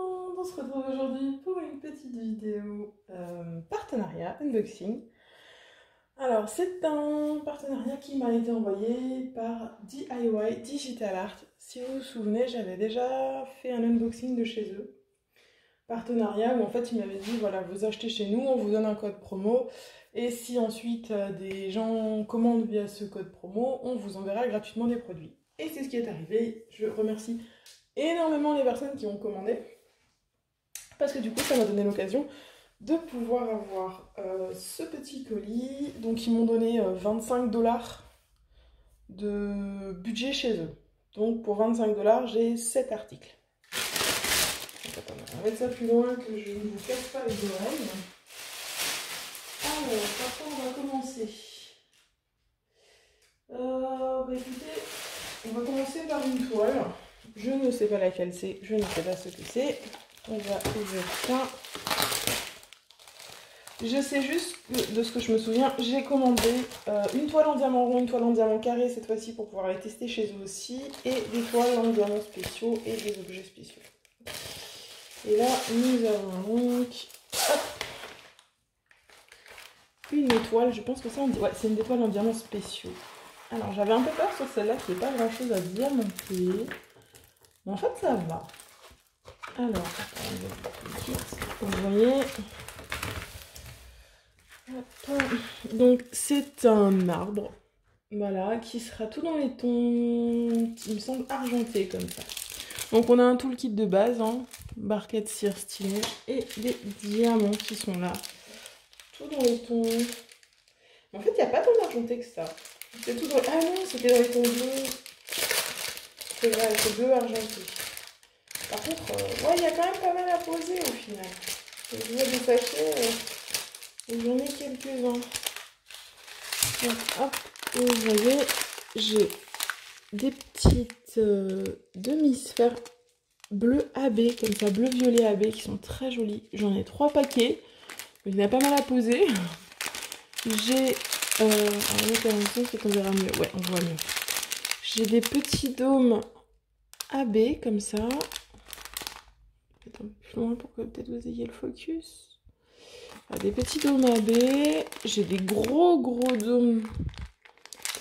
monde, on se retrouve aujourd'hui pour une petite vidéo partenariat, unboxing. Alors c'est un partenariat qui m'a été envoyé par DIY Digital Art. Si vous vous souvenez, j'avais déjà fait un unboxing de chez eux. Partenariat où en fait ils m'avaient dit voilà, vous achetez chez nous, on vous donne un code promo et si ensuite des gens commandent via ce code promo, on vous enverra gratuitement des produits. Et c'est ce qui est arrivé. Je remercie énormément les personnes qui ont commandé parce que du coup ça m'a donné l'occasion de pouvoir avoir ce petit colis. Donc ils m'ont donné 25 $ de budget chez eux. Donc pour 25 $, j'ai 7 articles. Donc, attendez, on va mettre ça plus loin que je ne vous casse pas les oreilles. Alors, par contre, on va commencer. Bah écoutez, on va commencer par une toile. Je ne sais pas laquelle c'est, je ne sais pas ce que c'est. On va ouvrir ça. Je sais juste que, de ce que je me souviens, j'ai commandé une toile en diamant rond, une toile en diamant carré cette fois-ci pour pouvoir les tester chez eux aussi, et des toiles en diamants spéciaux et des objets spéciaux. Et là, nous avons donc une étoile, je pense que ça, ouais, c'est une étoile en diamants spéciaux. Alors, j'avais un peu peur sur celle-là qui n'est pas grand-chose à diamanter. Mais en fait, ça va. Alors, vous voyez. Donc, c'est un marbre, voilà, qui sera tout dans les tons, il me semble, argentés comme ça. Donc, on a un toolkit de base, hein, barquette cire stylée, et des diamants qui sont là, tout dans les tons. Mais en fait, il n'y a pas tant d'argenté que ça. C'est tout dans... Ah non, c'était dans les tons bleus. C'est vrai, c'est bleu argenté. Par contre, ouais, il y a quand même pas mal à poser au final. Je vois des sachets, et j'en ai quelques-uns. Donc, hop, vous voyez, j'ai des petites demi-sphères bleu AB, comme ça, bleu-violet AB, qui sont très jolies. J'en ai 3 paquets. Il y en a pas mal à poser. J'ai... on verra mieux. Ouais, on voit mieux. J'ai des petits dômes AB, comme ça. Peut-être un peu plus loin pour que peut-être vous ayez le focus. Des petits dômes AB. J'ai des gros dômes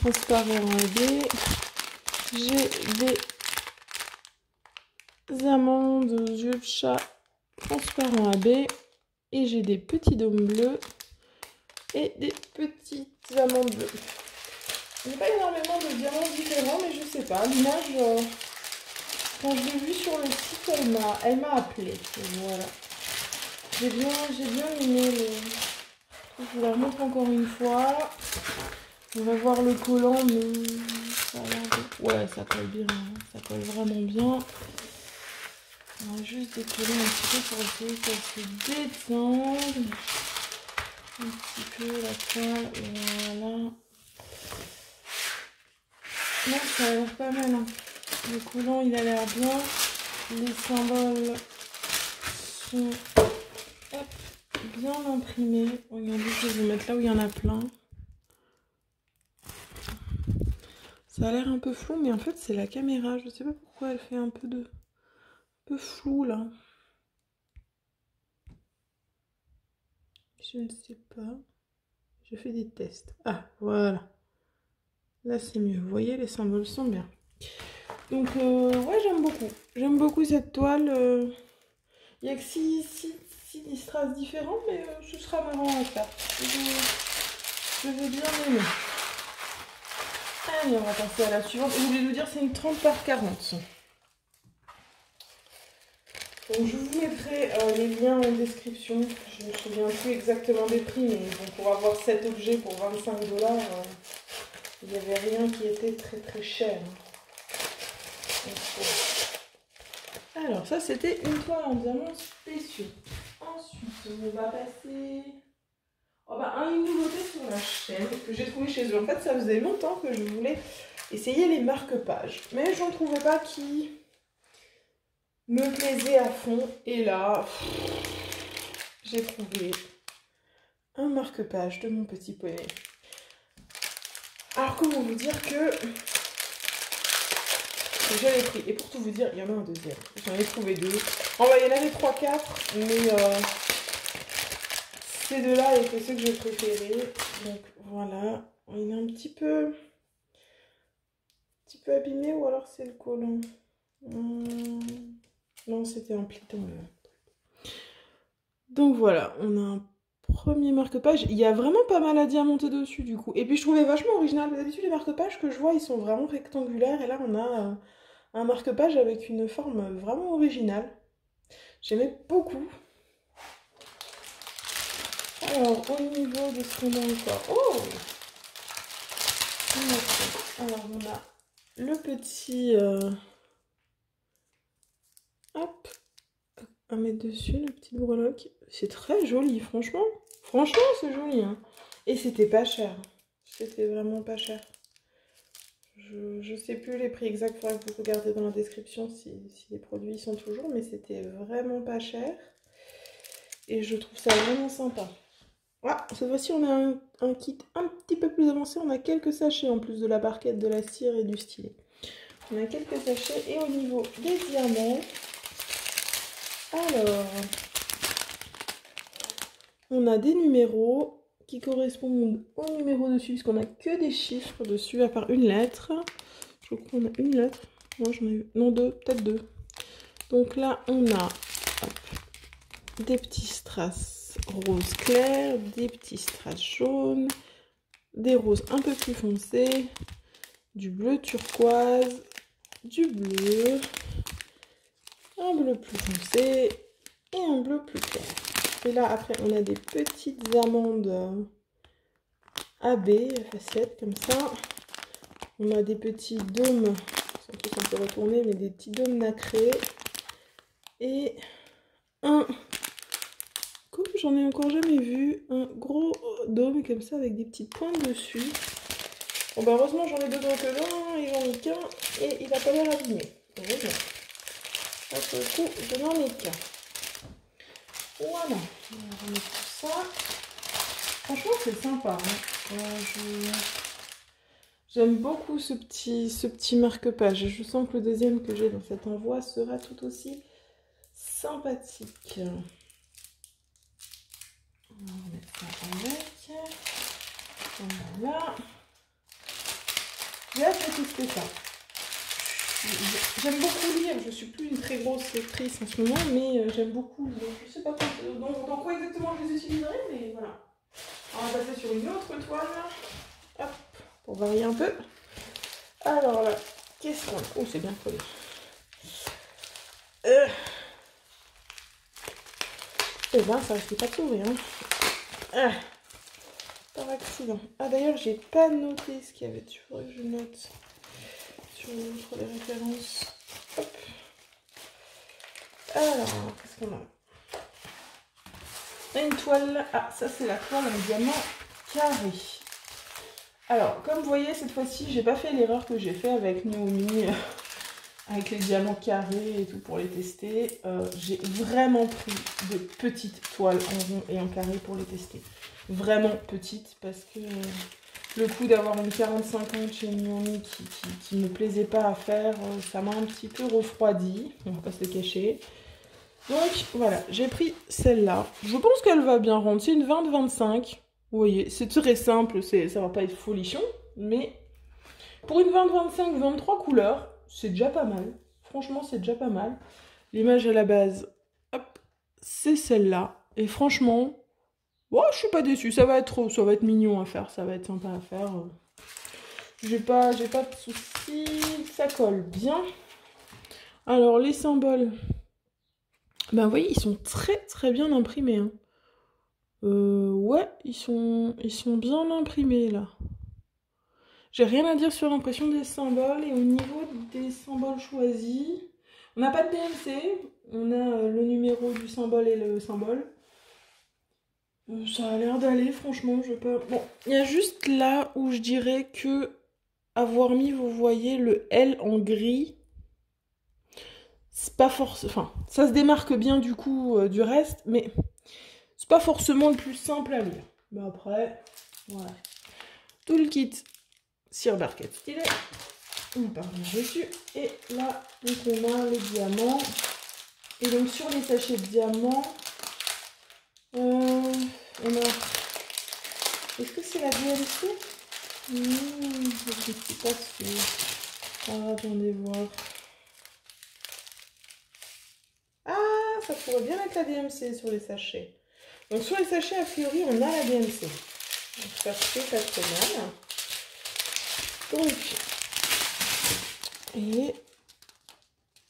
transparents AB. J'ai des amandes yeux de chat transparents AB. Et j'ai des petits dômes bleus et des petites amandes bleues. Il n'y a pas énormément de diamants différents, mais je sais pas. L'image, quand je l'ai vue sur le site, elle m'a appelé. Voilà. J'ai bien aimé le... Je vous la remontre encore une fois. On va voir le collant, mais ça a l'air de... Ouais, ça colle bien. Ça colle vraiment bien. On va juste décoller un petit peu pour essayer qu'elle se détende. Un petit peu la toile, voilà. Non, ça a l'air pas mal. Hein. Le collant, il a l'air bien. Les symboles sont bien imprimés. Regardez, je vais vous mettre là où il y en a plein. Ça a l'air un peu flou, mais en fait, c'est la caméra. Je sais pas pourquoi elle fait un peu flou là. Je ne sais pas. Je fais des tests. Ah, voilà. Là, c'est mieux. Vous voyez, les symboles sont bien. Donc, ouais, j'aime beaucoup. J'aime beaucoup cette toile. Il n'y a que 6 strass différents, mais ce sera marrant à faire. Je vais bien aimer. Allez, on va passer à la suivante. J'ai oublié de vous dire, c'est une 30 par 40. Donc, je vous mettrai les liens en description. Je ne me souviens plus exactement des prix, mais bon, pour avoir cet objet pour 25 $, il n'y avait rien qui était très cher. Donc, alors, ça, c'était une toile en diamants spéciaux. Ensuite, on va passer... Oh bah, une nouveauté sur la chaîne que j'ai trouvé chez eux. En fait, ça faisait longtemps que je voulais essayer les marque-pages. Mais je n'en trouvais pas qui me plaisait à fond. Et là, j'ai trouvé un marque-page de mon petit poney. Alors, comment vous dire que je l'ai pris. Et pour tout vous dire, il y en a un deuxième. J'en ai trouvé deux. En vrai, il y en avait 3-4, mais ces deux-là étaient ceux que j'ai préférés. Donc voilà. Il est un petit peu abîmé ou alors c'est le collant. Non, c'était un pli dans le... Donc voilà, on a un premier marque-page. Il y a vraiment pas mal à diamanter dessus du coup. Et puis je trouvais vachement original. D'habitude, les marque-pages que je vois, ils sont vraiment rectangulaires. Et là, on a un marque-page avec une forme vraiment originale. J'aimais beaucoup. Alors, au niveau de ce qu'on a encore... Oh! Alors, on a le petit... Hop! À mettre dessus, la petite breloque. C'est très joli, franchement. Franchement, c'est joli. Hein. Et c'était pas cher. C'était vraiment pas cher. Je sais plus les prix exacts, il faudra que vous regardez dans la description si les produits sont toujours, mais c'était vraiment pas cher. Et je trouve ça vraiment sympa. Ah, cette fois-ci, on a un kit un petit peu plus avancé. On a quelques sachets en plus de la barquette, de la cire et du stylet. On a quelques sachets. Et au niveau des diamants, alors, on a des numéros qui correspondent au numéro dessus, puisqu'on n'a que des chiffres dessus, à part une lettre. Je crois qu'on a une lettre. Moi, j'en ai eu. Non, deux, peut-être deux. Donc là, on a des petits strass rose clair, des petits strass jaunes, des roses un peu plus foncés, du bleu turquoise, du bleu, un bleu plus foncé et un bleu plus clair. Et là, après, on a des petites amandes AB, facettes, comme ça. On a des petits dômes, ils sont tous un peu retournés, mais des petits dômes nacrés. Et un, comme j'en ai encore jamais vu, un gros dôme comme ça avec des petites pointes dessus. Bon bah heureusement j'en ai deux dans que l'un, et j'en ai qu'un, et il a pas l'air abîmé. Heureusement. Là pour le coup, je n'en ai qu'un. Voilà, on va remettre tout ça. Franchement c'est sympa. Hein. J'aime beaucoup ce petit marque-page. Je sens que le deuxième que j'ai dans cet envoi sera tout aussi sympathique. On va remettre ça avec. Voilà. J'ai hâte de tester ça. J'aime beaucoup lire. Je suis plus une très grosse lectrice en ce moment, mais j'aime beaucoup lire. Je sais pas dans quoi exactement je les utiliserai, mais voilà. On va passer sur une autre toile. Hop, pour varier un peu. Alors là, qu'est-ce qu'on a? Oh, c'est bien collé. Eh ben, ça risque pas de s'ouvrir. Hein. Par accident. Ah, d'ailleurs, j'ai pas noté ce qu'il y avait dessus. Je note sur les références. Hop. Alors, qu'est-ce qu'on a? On a une toile. Ah, ça, c'est la toile en diamant carré. Alors, comme vous voyez, cette fois-ci, j'ai pas fait l'erreur que j'ai fait avec Naomi, avec les diamants carrés et tout pour les tester. J'ai vraiment pris de petites toiles en rond et en carré pour les tester. Vraiment petites, parce que le coup d'avoir une 40-50 chez Naomi qui ne me plaisait pas à faire, ça m'a un petit peu refroidi, on va pas se le cacher. Donc voilà, j'ai pris celle-là. Je pense qu'elle va bien rendre, c'est une 20-25. Vous voyez, c'est très simple, ça va pas être folichon, mais pour une 20-25, 23 couleurs, c'est déjà pas mal. Franchement, c'est déjà pas mal. L'image à la base, hop, c'est celle-là. Et franchement, bon, je suis pas déçue. Ça va être mignon à faire, ça va être sympa à faire. J'ai pas de soucis, ça colle bien. Alors, les symboles, ben vous voyez, ils sont très bien imprimés. Hein. Ouais, ils sont bien imprimés là. J'ai rien à dire sur l'impression des symboles. Et au niveau des symboles choisis, on n'a pas de DMC. On a le numéro du symbole et le symbole. Ça a l'air d'aller, franchement. Je peux... Bon, il y a juste là où je dirais que avoir mis, vous voyez, le L en gris, c'est pas forcément... Enfin, ça se démarque bien du coup du reste, mais c'est pas forcément le plus simple à lire. Mais après, voilà. Tout le kit cire barquette stylet. On va pas revenir dessus. Et là, donc on a les diamants. Et donc sur les sachets de diamants, on a... Est-ce que c'est la DLC? Je ne suis pas sûre. Ah, attendez voir. Ah, ça pourrait bien être la DMC sur les sachets. Donc sur les sachets, a priori, on a la DMC. Donc ça fait pas trop mal. Donc, et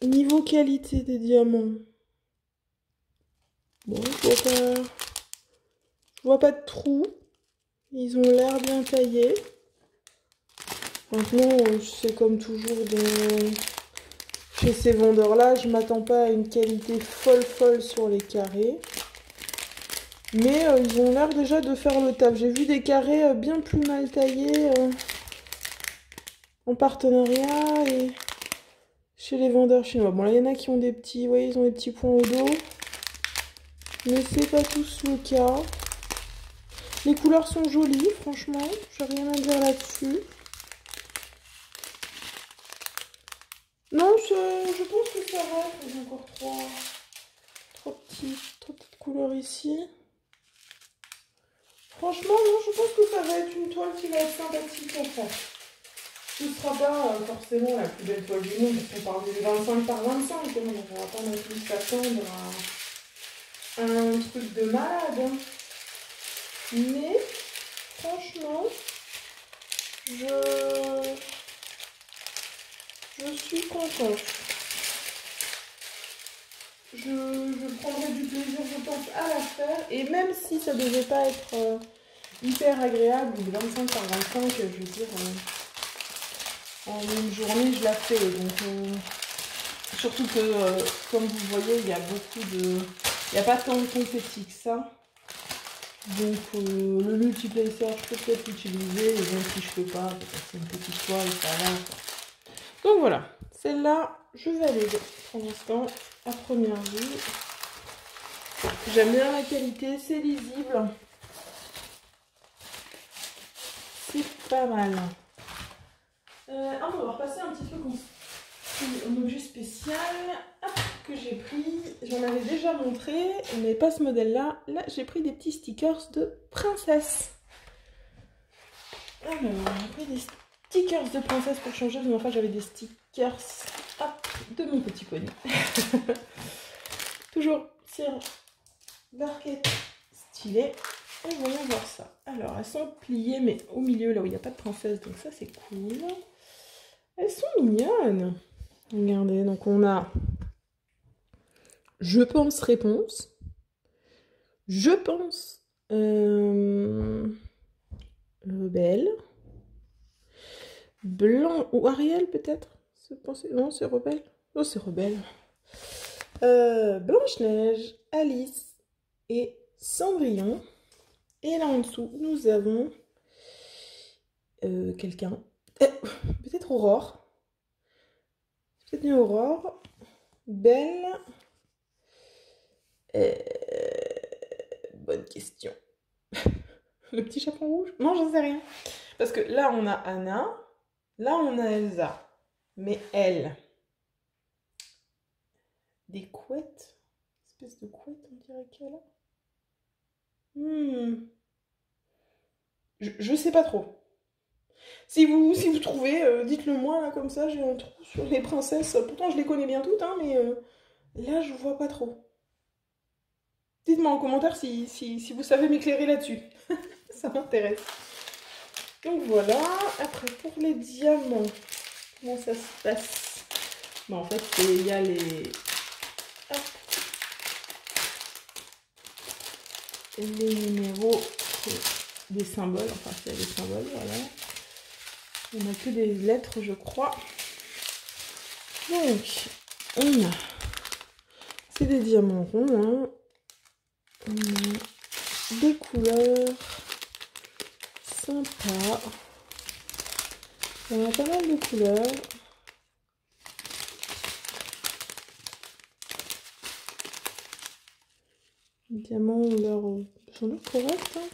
niveau qualité des diamants, bon, je vois pas de trous. Ils ont l'air bien taillés. Maintenant, c'est comme toujours chez ces vendeurs-là, je m'attends pas à une qualité folle sur les carrés. Mais ils ont l'air déjà de faire le taf. J'ai vu des carrés bien plus mal taillés en partenariat et chez les vendeurs chinois. Bon, là, il y en a qui ont des petits, vous voyez, ils ont des petits points au dos. Mais c'est pas tous le cas. Les couleurs sont jolies, franchement. J'ai rien à dire là-dessus. Non, je pense que ça va. Il y a encore trois petites couleurs ici. Franchement, non, je pense que ça va être une toile qui va être sympathique à faire. Ce ne sera pas forcément la plus belle toile du monde, parce qu'on parle du 25 par 25, on ne va pas non plus s'attendre à un truc de malade. Mais, franchement, je suis contente. Je prendrai du plaisir, je pense, à la faire. Et même si ça ne devait pas être hyper agréable, le 25 par 25, je veux dire, en une journée, je la fais. Donc, surtout que, comme vous voyez, il y a beaucoup de... Il n'y a pas tant de confetti que ça. Donc, le multiplacer, je peux peut-être l'utiliser. Et même si je ne peux pas, c'est une petite toile, ça va. Donc, voilà. Celle-là, je valide pour l'instant, à première vue. J'aime bien la qualité, c'est lisible. C'est pas mal. On va repasser un petit truc en objet spécial que j'ai pris. J'en avais déjà montré, mais pas ce modèle-là. Là, j'ai pris des petits stickers de princesse. Alors, j'ai pris des stickers de princesse pour changer. La dernière fois, j'avais des stickers de mon petit poney. Toujours sur barquette stylée. Et voyons voir ça. Alors, elles sont pliées, mais au milieu, là où il n'y a pas de princesse. Donc ça, c'est cool. Elles sont mignonnes. Regardez, donc on a je pense réponse. Je pense rebelle. Blanc ou Ariel peut-être. Non, c'est rebelle. Oh, c'est rebelle. Blanche-Neige, Alice et Cendrillon. Et là en dessous, nous avons quelqu'un. Peut-être Aurore. Peut-être une Aurore. Belle. Bonne question. Le petit chaperon rouge? Non, j'en sais rien. Parce que là, on a Anna. Là, on a Elsa. Mais elle. Des couettes. Une espèce de couette, on dirait qu'elle a. Je sais pas trop. Si vous trouvez, dites-le moi, là, comme ça, j'ai un trou sur les princesses. Pourtant, je les connais bien toutes, hein, mais là, je vois pas trop. Dites-moi en commentaire si vous savez m'éclairer là-dessus. Ça m'intéresse. Donc voilà. Après, pour les diamants, comment ça se passe? Bon, en fait, il y a les... Hop. Les numéros, des symboles. Enfin, c'est des symboles, voilà. On n'a que des lettres, je crois. Donc, on a... C'est des diamants ronds, hein. On a des couleurs sympas. On a pas mal de couleurs. Les diamants ont l'air corrects. Hein.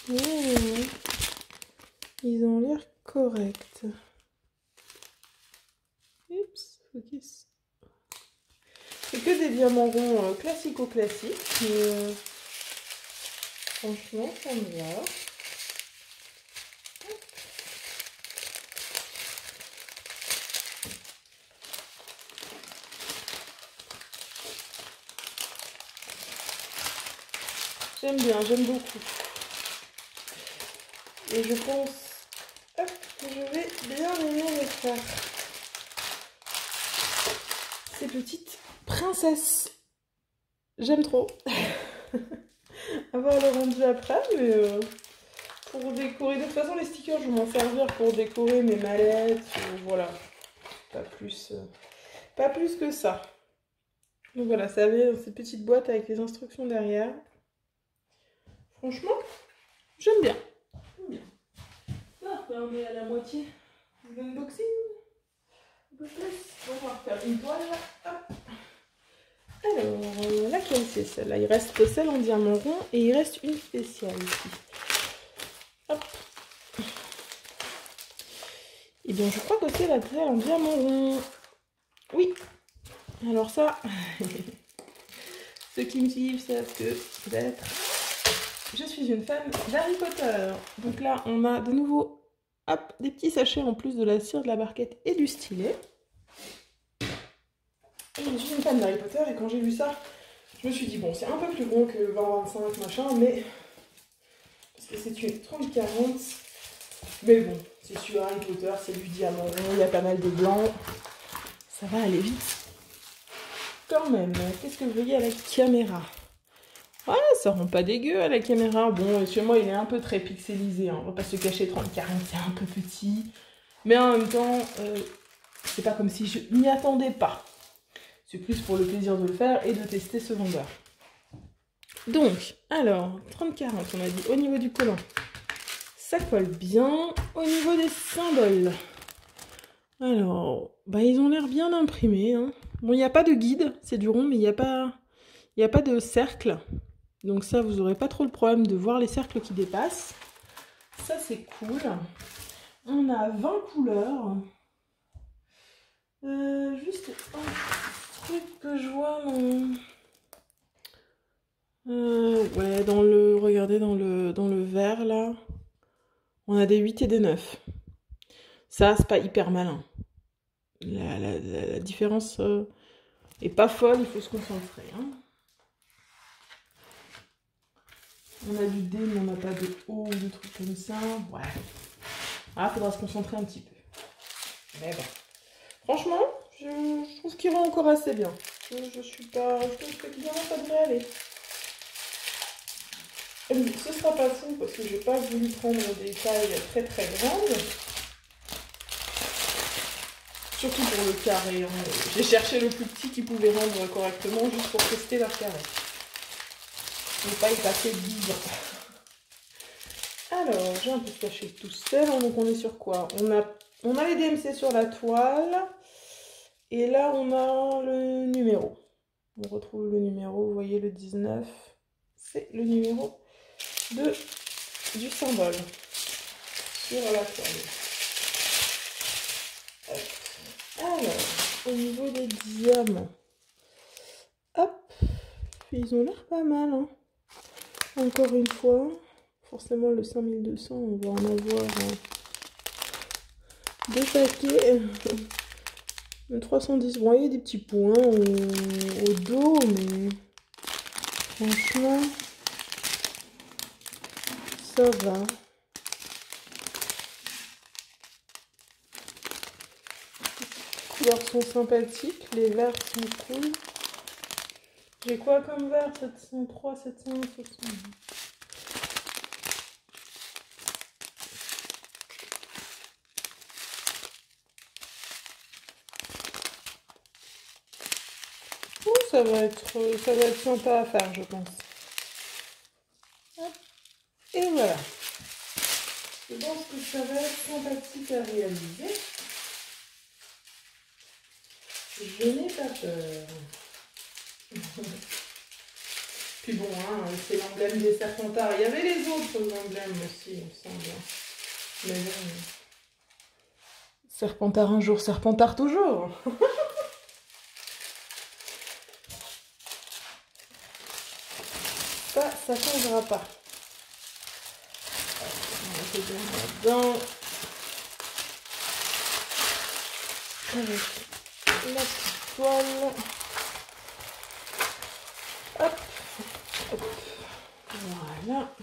Ouais. Ils ont l'air correct. Oups, focus. C'est que des diamants ronds classico-classiques, mais franchement, ça me va. J'aime bien, j'aime beaucoup. Et je pense hop, que je vais bien aimer les faire. Ces petites princesses. J'aime trop. À voir le rendu après, mais pour décorer. De toute façon, les stickers, je vais m'en servir pour décorer mes mallettes. Voilà. Pas plus que ça. Donc voilà, ça avait cette petite boîte avec les instructions derrière. Franchement, j'aime bien. Là, on est à la moitié de l'unboxing. Un peu plus. On va faire une toile. Hop. Alors, laquelle c'est celle-là? Il reste celle en diamant rond et il reste une spéciale ici. Hop. Et bien, je crois que c'est la celle en diamant rond. Oui. Alors ça, ceux qui me suivent savent que peut-être je suis une fan d'Harry Potter. Donc là, on a de nouveau hop, des petits sachets en plus de la cire, de la barquette et du stylet. Et je suis une fan d'Harry Potter et quand j'ai vu ça, je me suis dit, bon, c'est un peu plus gros que le 20-25 machin, mais parce que c'est une 30-40. Mais bon, c'est sur Harry Potter, c'est du diamant, il y a pas mal de blanc. Ça va aller vite. Quand même, qu'est-ce que vous voyez à la caméra? Ouais, ça rend pas dégueu à la caméra. Bon, chez moi, il est un peu très pixelisé. Hein. On va pas se cacher, 30-40, c'est un peu petit. Mais en même temps, c'est pas comme si je m'y attendais pas. C'est plus pour le plaisir de le faire et de tester ce vendeur. Donc, alors, 30-40, on a dit au niveau du collant. Ça colle bien. Au niveau des symboles. Alors, bah, ils ont l'air bien imprimés. Hein. Bon, il n'y a pas de guide, c'est du rond, mais il n'y a pas de cercle. Donc ça, vous n'aurez pas trop le problème de voir les cercles qui dépassent. Ça, c'est cool. On a 20 couleurs. Juste un truc que je vois ouais, regardez, dans le vert, là. On a des 8 et des 9. Ça, c'est pas hyper malin. La différence est pas folle, il faut se concentrer. Hein. On a du D, mais on n'a pas de O ou de trucs comme ça. Ouais. Ah, faudra se concentrer un petit peu. Mais bon. Franchement, je trouve qu'il rend encore assez bien. Je trouve que bien ça devrait aller. Ce sera pas fou parce que j'ai pas voulu prendre des tailles très très grandes. Surtout pour le carré. Hein. J'ai cherché le plus petit qui pouvait rendre correctement juste pour tester leur carré. Je ne vais pas y passer 10 ans. Alors, j'ai un peu caché tout seul. Donc on est sur quoi? On a les DMC sur la toile. Et là, on a le numéro. On retrouve le numéro, vous voyez le 19. C'est le numéro du symbole sur la toile. Alors, au niveau des diamants. Hop, ils ont l'air pas mal. Hein. Encore une fois, forcément le 5200, on va en avoir deux paquets. Le 310, bon, il y a des petits points au dos, mais franchement, ça va. Les couleurs sont sympathiques, les verts sont cool. J'ai quoi comme vert? 703, 701, 700. Oh, ça va être sympa à faire, je pense. Et voilà. Je pense que ça va être sympathique à réaliser. Je n'ai pas peur. Puis bon, hein, c'est l'emblème des Serpentards. Il y avait les autres emblèmes aussi, il me semble. Mais bon. Serpentard un jour, serpentard toujours. Ça changera pas. On va mettre bien là-dedans. Avec la petite toile. Hop, hop. Voilà.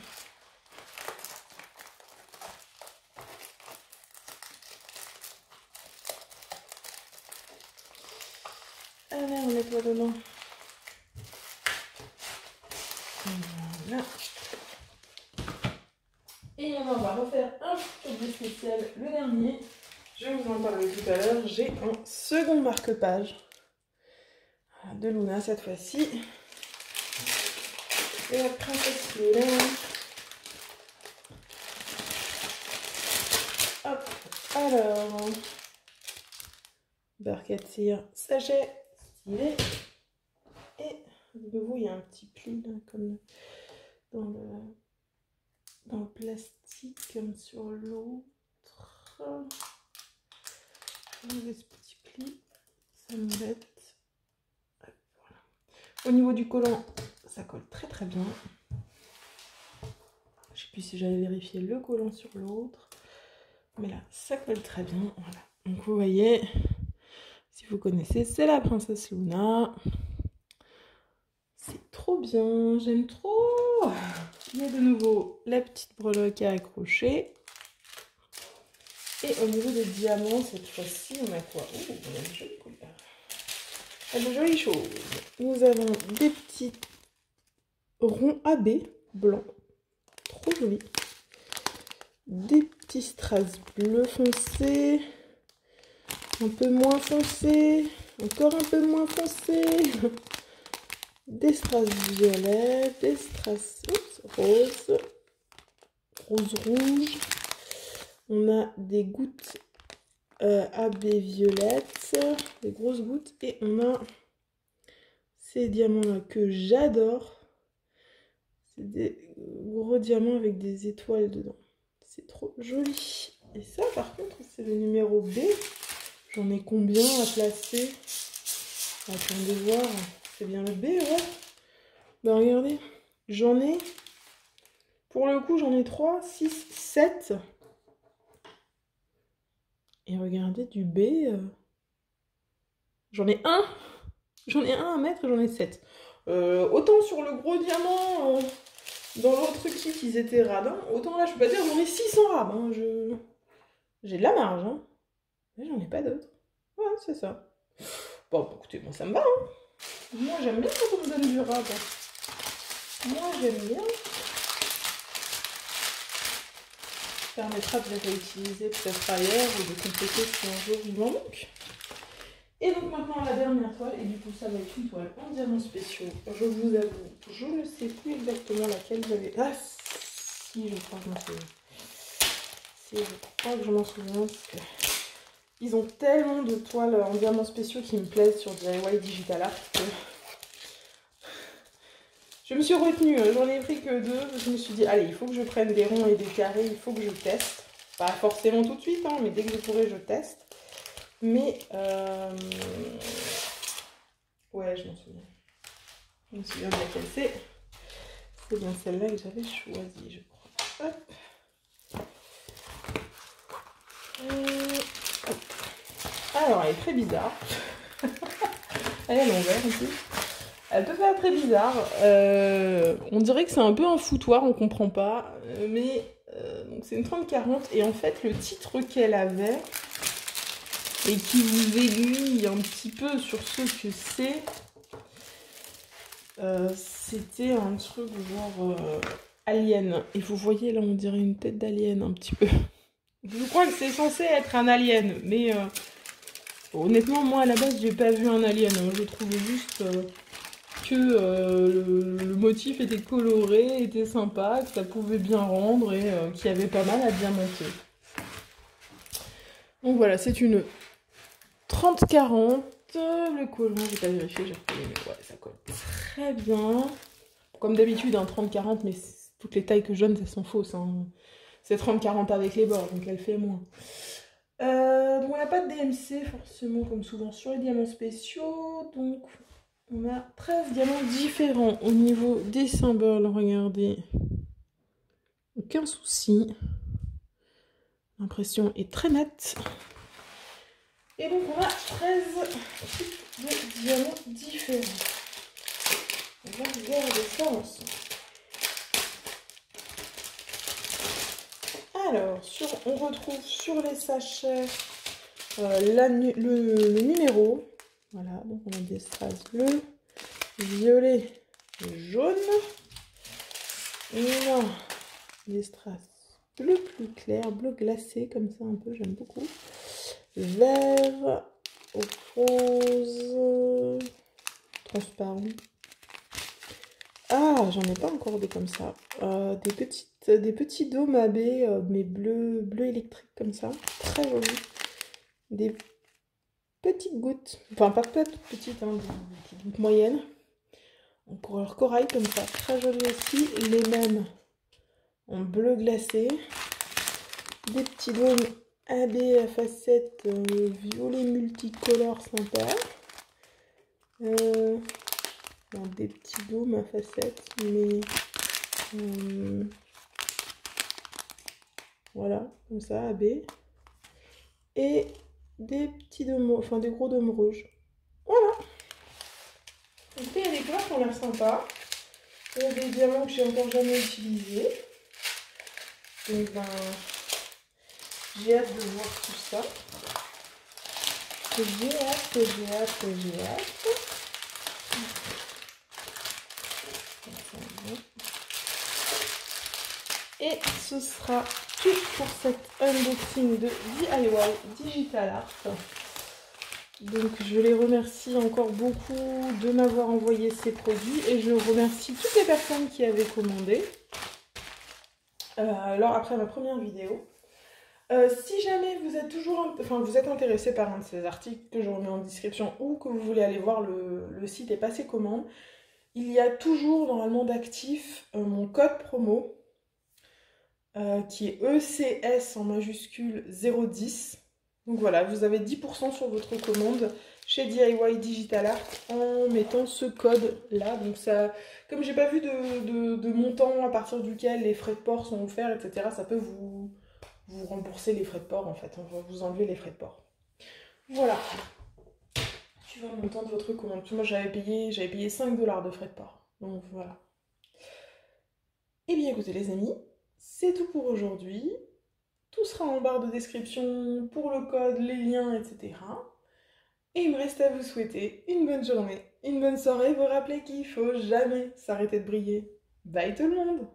Allez, on nettoie dedans. Voilà. Et on va refaire un produit spécial, le dernier. Je vous en parlais tout à l'heure. J'ai un second marque-page de Luna cette fois-ci. Et la princesse Léa. Hop, alors. Barquette cire, sachet, stylé. Et de nouveau, il y a un petit pli là, comme dans le plastique, comme sur l'autre. Enlever ce petit pli, ça m'embête. Voilà. Au niveau du collant, ça colle très très bien. Je sais plus si j'avais vérifié le collant sur l'autre, mais là, ça colle très bien. Voilà. Donc vous voyez, si vous connaissez, c'est la princesse Luna. C'est trop bien, j'aime trop. Il y a de nouveau la petite breloque à accrocher. Et au niveau des diamants, cette fois-ci, on a quoi? Oh, on a de jolies couleurs. De jolies choses. Nous avons des petits ronds AB blancs. Trop jolis. Des petits strass bleu foncé. Un peu moins foncé. Encore un peu moins foncé. Des strass violets. Des strass roses. Rose rouge. On a des gouttes AB violettes, des grosses gouttes, et on a ces diamants-là que j'adore. C'est des gros diamants avec des étoiles dedans. C'est trop joli. Et ça, par contre, c'est le numéro B. J'en ai combien à placer? Attendez voir. C'est bien le B, ouais. Bah regardez, j'en ai, pour le coup, j'en ai 3, 6, 7. Et regardez, du B, j'en ai un. J'en ai un à mettre et j'en ai 7. Autant sur le gros diamant, dans l'autre kit, ils étaient radins. Autant là, je peux pas dire, j'en ai 600 rames. Hein. J'ai de la marge. Hein. Mais j'en ai pas d'autres. Ouais, c'est ça. Bon, écoutez, moi ça me va. Hein. Moi, j'aime bien quand on me donne du rab. Moi, j'aime bien. Ça permettra de les réutiliser peut-être ailleurs ou de compléter si un jour il m'en manque. Et donc maintenant la dernière toile, et du coup ça va être une toile en diamants spéciaux. Je vous avoue, je ne sais plus exactement laquelle j'avais. Ah si, je crois que je m'en souviens. Si, je crois que je m'en souviens parce que ils ont tellement de toiles en diamants spéciaux qui me plaisent sur DIY Digital Art que je me suis retenue. J'en ai pris que 2. Je me suis dit, allez, il faut que je prenne des ronds et des carrés, il faut que je teste. Pas forcément tout de suite, hein, mais dès que je pourrai, je teste. Mais, ouais, je m'en souviens. Je me souviens de laquelle c'est. C'est bien celle-là que j'avais choisie, je crois. Hop. Hop. Alors, elle est très bizarre. Elle est à l'envers aussi. Elle peut faire très bizarre. On dirait que c'est un peu un foutoir, on comprend pas. Mais donc c'est une 30-40. Et en fait, le titre qu'elle avait, et qui vous aiguille un petit peu sur ce que c'est, c'était un truc genre alien. Et vous voyez là, on dirait une tête d'alien un petit peu. Je crois que c'est censé être un alien. Mais honnêtement, moi à la base, j'ai pas vu un alien. Hein. Je trouvais juste que le motif était coloré, était sympa, que ça pouvait bien rendre et qu'il y avait pas mal à diamanter. Donc voilà, c'est une 30-40. Le collant, j'ai pas vérifié, j'ai repris, mais ouais, ça colle très bien. Comme d'habitude, un 30-40, mais toutes les tailles que je donne, elles sont fausses. Hein. C'est 30-40 avec les bords, donc elle fait moins. Donc voilà pas de DMC forcément comme souvent sur les diamants spéciaux. Donc on a 13 diamants différents au niveau des symboles. Regardez. Aucun souci. L'impression est très nette. Et donc on a 13 types de diamants différents. On va regarder ça ensemble. Alors, on retrouve sur les sachets le numéro. Voilà, donc on a des strass bleus, violet, jaune. Et on a des strass bleu plus clair, bleu glacé, comme ça un peu, j'aime beaucoup. Vert, rose, transparent. Ah, j'en ai pas encore des comme ça. Des petits dômes AB, mais bleu électrique comme ça. Très joli. Des petites gouttes. Enfin, pas toutes petites, hein, des petites gouttes moyennes. En couleur corail comme ça. Très joli aussi. Les mêmes en bleu glacé. Des petits dômes AB à facettes violet multicolore sympa. Des petits dômes à facettes, mais voilà, comme ça, AB. Et des petits dômes, enfin des gros dômes rouges. Voilà. Donc il y a des couleurs qui ont l'air sympas. Il y a des diamants que j'ai encore jamais utilisés. Donc ben, j'ai hâte de voir tout ça. J'ai hâte. Et ce sera tout pour cet unboxing de DIY Digital Art. Donc je les remercie encore beaucoup de m'avoir envoyé ces produits et je remercie toutes les personnes qui avaient commandé. Alors après ma première vidéo. Si jamais vous êtes vous êtes intéressé par un de ces articles que je remets en description ou que vous voulez aller voir le site et passer commande, il y a toujours normalement d'actif mon code promo qui est ECS en majuscule 010. Donc voilà, vous avez 10% sur votre commande chez DIY Digital Art en mettant ce code là. Donc ça, comme j'ai pas vu de montant à partir duquel les frais de port sont offerts, etc., ça peut vous rembourser les frais de port en fait. On va vous enlever les frais de port. Voilà. Tu vois le montant de votre commande. Moi j'avais payé 5 $ de frais de port. Donc voilà. Et bien écoutez les amis, c'est tout pour aujourd'hui. Tout sera en barre de description pour le code, les liens, etc. Et il me reste à vous souhaiter une bonne journée, une bonne soirée. Vous rappelez qu'il ne faut jamais s'arrêter de briller. Bye tout le monde!